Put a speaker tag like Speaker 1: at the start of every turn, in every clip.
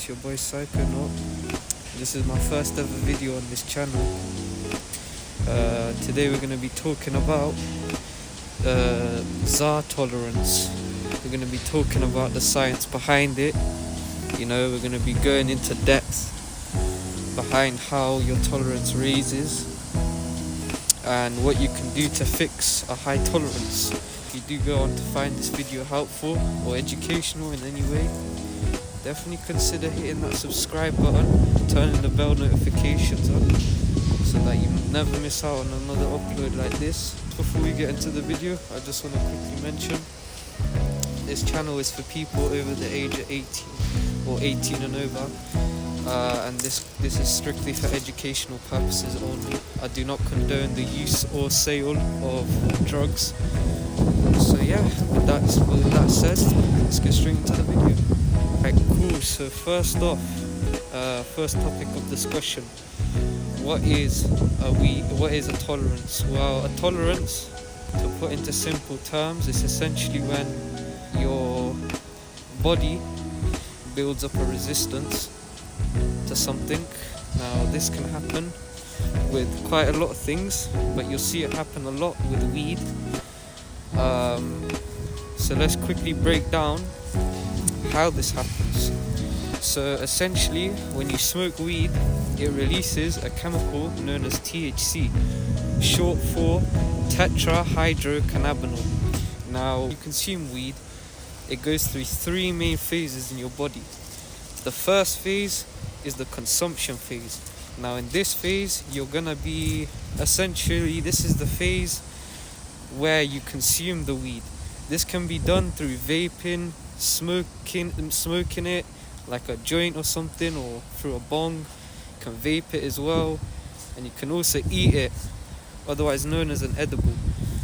Speaker 1: it's your boy Psychonaut. This is my first ever video on this channel. Today we're going to be talking about ZAR tolerance. We're going to be talking about the science behind it. You know, we're going to be going into depth behind how your tolerance raises and what you can do to fix a high tolerance. If you do go on to find this video helpful or educational in any way, definitely consider hitting that subscribe button, turning the bell notifications on so that you never miss out on another upload like this. Before we get into the video, I just want to quickly mention this channel is for people over the age of 18 or 18 and over, and this is strictly for educational purposes only. I do not condone the use or sale of drugs. So yeah, with that said, let's get straight into the video. Right, cool. So first off, first topic of discussion: what is a tolerance? Well, a tolerance, to put into simple terms, is essentially when your body builds up a resistance to something. Now, this can happen with quite a lot of things, but you'll see it happen a lot with weed. So let's quickly break down how this happens. So essentially, when you smoke weed, it releases a chemical known as THC, short for tetrahydrocannabinol. Now, you consume weed, it goes through three main phases in your body. The first phase is the consumption phase. Now, in this phase, you're gonna be this is the phase where you consume the weed. This can be done through vaping, smoking it like a joint or something, or through a bong. You can vape it as well, and you can also eat it, otherwise known as an edible.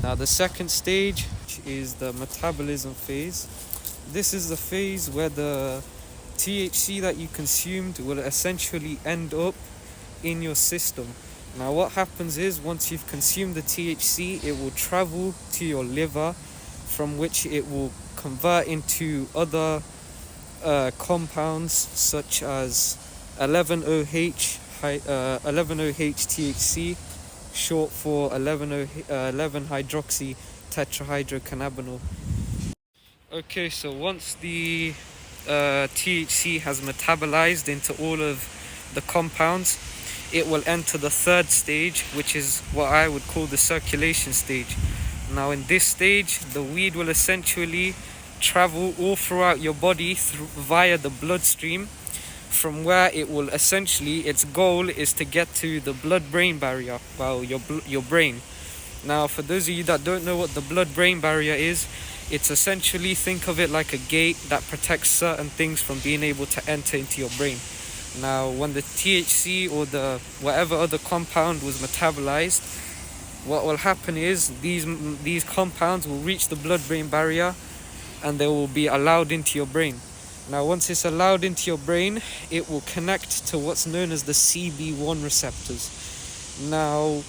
Speaker 1: Now, the second stage is the metabolism phase. This is the phase where the THC that you consumed will essentially end up in your system. Now, what happens is, once you've consumed the THC, it will travel to your liver, from which it will convert into other compounds such as 11-OH THC, short for 11-hydroxy tetrahydrocannabinol. Okay, so once the THC has metabolized into all of the compounds, it will enter the third stage, which is what I would call the circulation stage. Now, in this stage, the weed will essentially travel all throughout your body via the bloodstream, from where it will essentially, its goal is to get to the blood-brain barrier, well, your brain. Now, for those of you that don't know what the blood-brain barrier is, it's essentially, think of it like a gate that protects certain things from being able to enter into your brain. Now, when the THC or the whatever other compound was metabolized, what will happen is these compounds will reach the blood-brain barrier and they will be allowed into your brain. Now, once it's allowed into your brain, it will connect to what's known as the CB1 receptors. Now,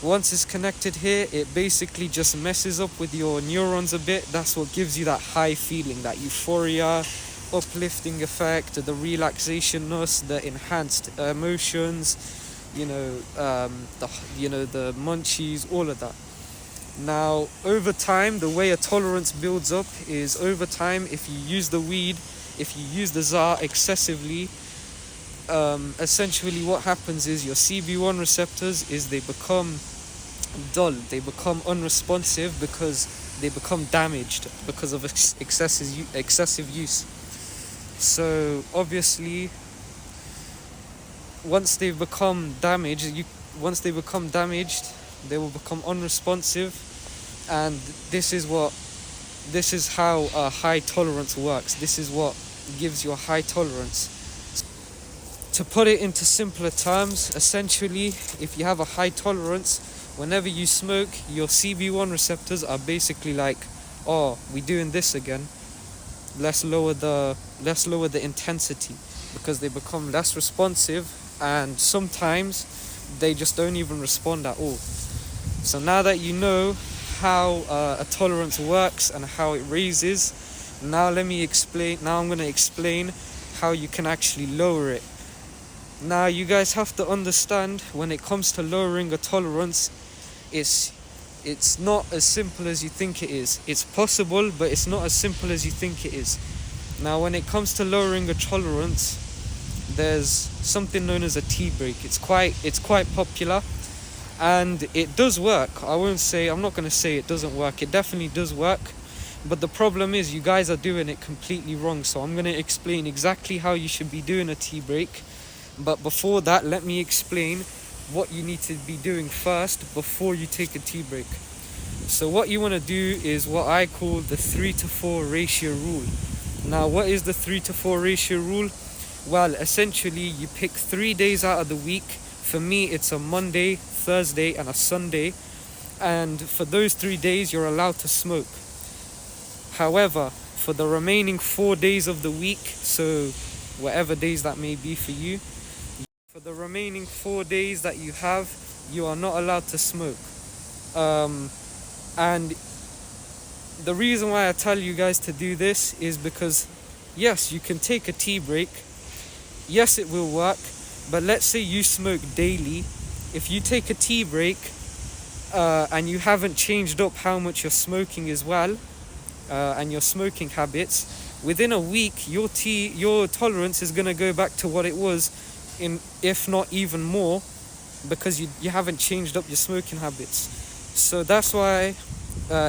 Speaker 1: once it's connected here, it basically just messes up with your neurons a bit. That's what gives you that high feeling, that euphoria, uplifting effect, the relaxationness, the enhanced emotions, the munchies, all of that. Now, over time, the way a tolerance builds up is, over time, if you use the ZAR excessively, essentially what happens is your CB1 receptors they become dull, they become unresponsive because they become damaged because of excessive use. So obviously, once they become damaged, they will become unresponsive, and this is how a high tolerance works. This is what gives you a high tolerance. To put it into simpler terms, essentially, if you have a high tolerance, whenever you smoke, your CB1 receptors are basically like, oh, we're doing this again. Let's lower the intensity, because they become less responsive, and sometimes they just don't even respond at all. So now that you know how a tolerance works and how it raises, now I'm going to explain how you can actually lower it. Now you guys have to understand, when it comes to lowering a tolerance, it's not as simple as you think it is. It's possible, but it's not as simple as you think it is. Now when it comes to lowering a tolerance, there's something known as a tea break. It's quite popular, and it does work. I'm not going to say it doesn't work. It definitely does work, but the problem is you guys are doing it completely wrong. So I'm going to explain exactly how you should be doing a tea break. But before that, let me explain what you need to be doing first before you take a tea break. So what you want to do is what I call the 3-to-4 ratio rule. Now what is the 3-to-4 ratio rule? Well, essentially you pick 3 days out of the week. For me, it's a Monday, Thursday and a Sunday, and for those 3 days you're allowed to smoke. However, for the remaining 4 days of the week, so whatever days that may be for you, for the remaining 4 days that you have, you are not allowed to smoke. And the reason why I tell you guys to do this is because, yes, you can take a tea break. Yes, it will work. But let's say you smoke daily. If you take a tea break and you haven't changed up how much you're smoking as well, and your smoking habits, within a week your tolerance is going to go back to what it was, if not even more, because you haven't changed up your smoking habits. So that's why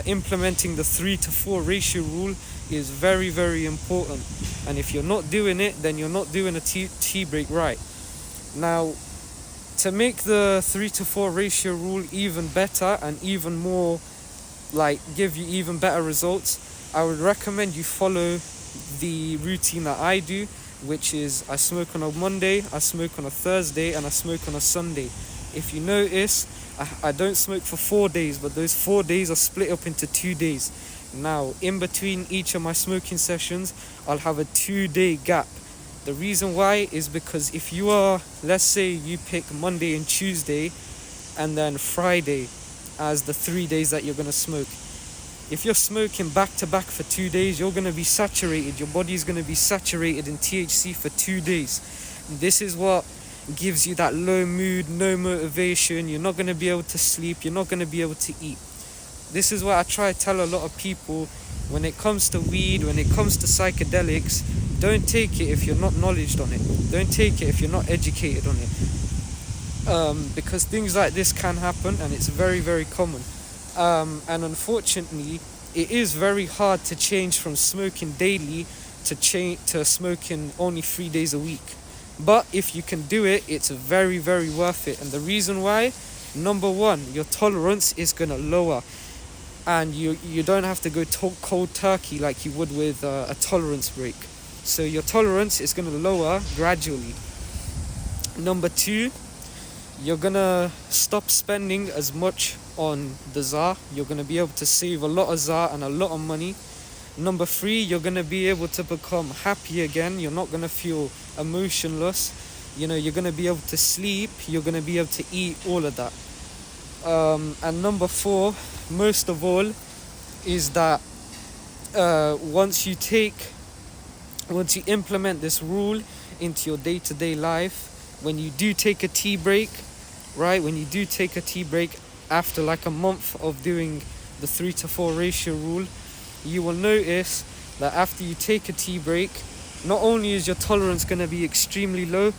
Speaker 1: implementing the 3-to-4 ratio rule is very, very important. And if you're not doing it, then you're not doing a tea break right. Now, to make the 3-to-4 ratio rule even better and even more, give you even better results, I would recommend you follow the routine that I do, which is I smoke on a Monday, I smoke on a Thursday, and I smoke on a Sunday. If you notice, I don't smoke for 4 days, but those 4 days are split up into 2 days. Now, in between each of my smoking sessions, I'll have a 2-day gap. The reason why is because if you are, let's say you pick Monday and Tuesday and then Friday as the 3 days that you're going to smoke. If you're smoking back to back for 2 days, you're going to be saturated. Your body is going to be saturated in THC for 2 days. This is what gives you that low mood, no motivation. You're not going to be able to sleep. You're not going to be able to eat. This is what I try to tell a lot of people. When it comes to weed, when it comes to psychedelics, don't take it if you're not knowledgeable on it. Don't take it if you're not educated on it. Because things like this can happen, and it's very, very common. And unfortunately, it is very hard to change from smoking daily to smoking only 3 days a week. But if you can do it, it's very, very worth it. And the reason why, number one, your tolerance is going to lower. And you don't have to go cold turkey like you would with a tolerance break. So your tolerance is going to lower gradually. Number two, you're going to stop spending as much on the ZAR. You're going to be able to save a lot of ZAR and a lot of money. Number three, you're going to be able to become happy again. You're not going to feel emotionless. You're going to be able to sleep. You're going to be able to eat, all of that. And number four, most of all, is that once you implement this rule into your day-to-day life, when you do take a tea break, right? When you do take a tea break after like a month of doing the 3-to-4 ratio rule, you will notice that after you take a tea break, not only is your tolerance going to be extremely low,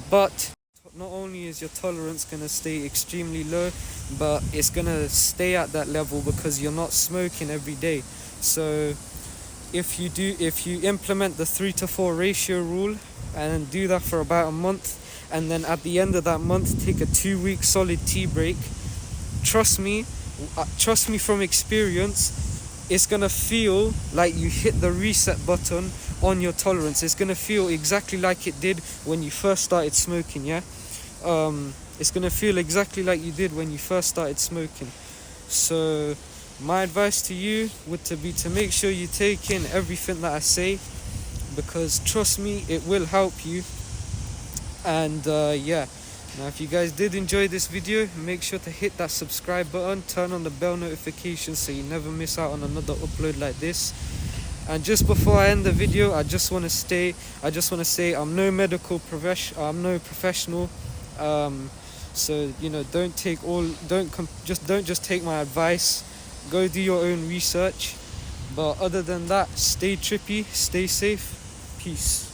Speaker 1: but not only is your tolerance going to stay extremely low, but it's going to stay at that level because you're not smoking every day. So if you implement the 3-to-4 ratio rule and do that for about a month, and then at the end of that month take a 2-week solid tea break, trust me from experience, it's going to feel like you hit the reset button on your tolerance. It's going to feel exactly like it did when you first started smoking, yeah? It's going to feel exactly like you did when you first started smoking. So my advice to you would to make sure you take in everything that I say, because trust me, it will help you. And yeah, now if you guys did enjoy this video, make sure to hit that subscribe button, turn on the bell notification so you never miss out on another upload like this. And just before I end the video, I just want to say I'm no medical professional. I'm no professional. So don't just take my advice. Go do your own research. But other than that, stay trippy, stay safe. Peace.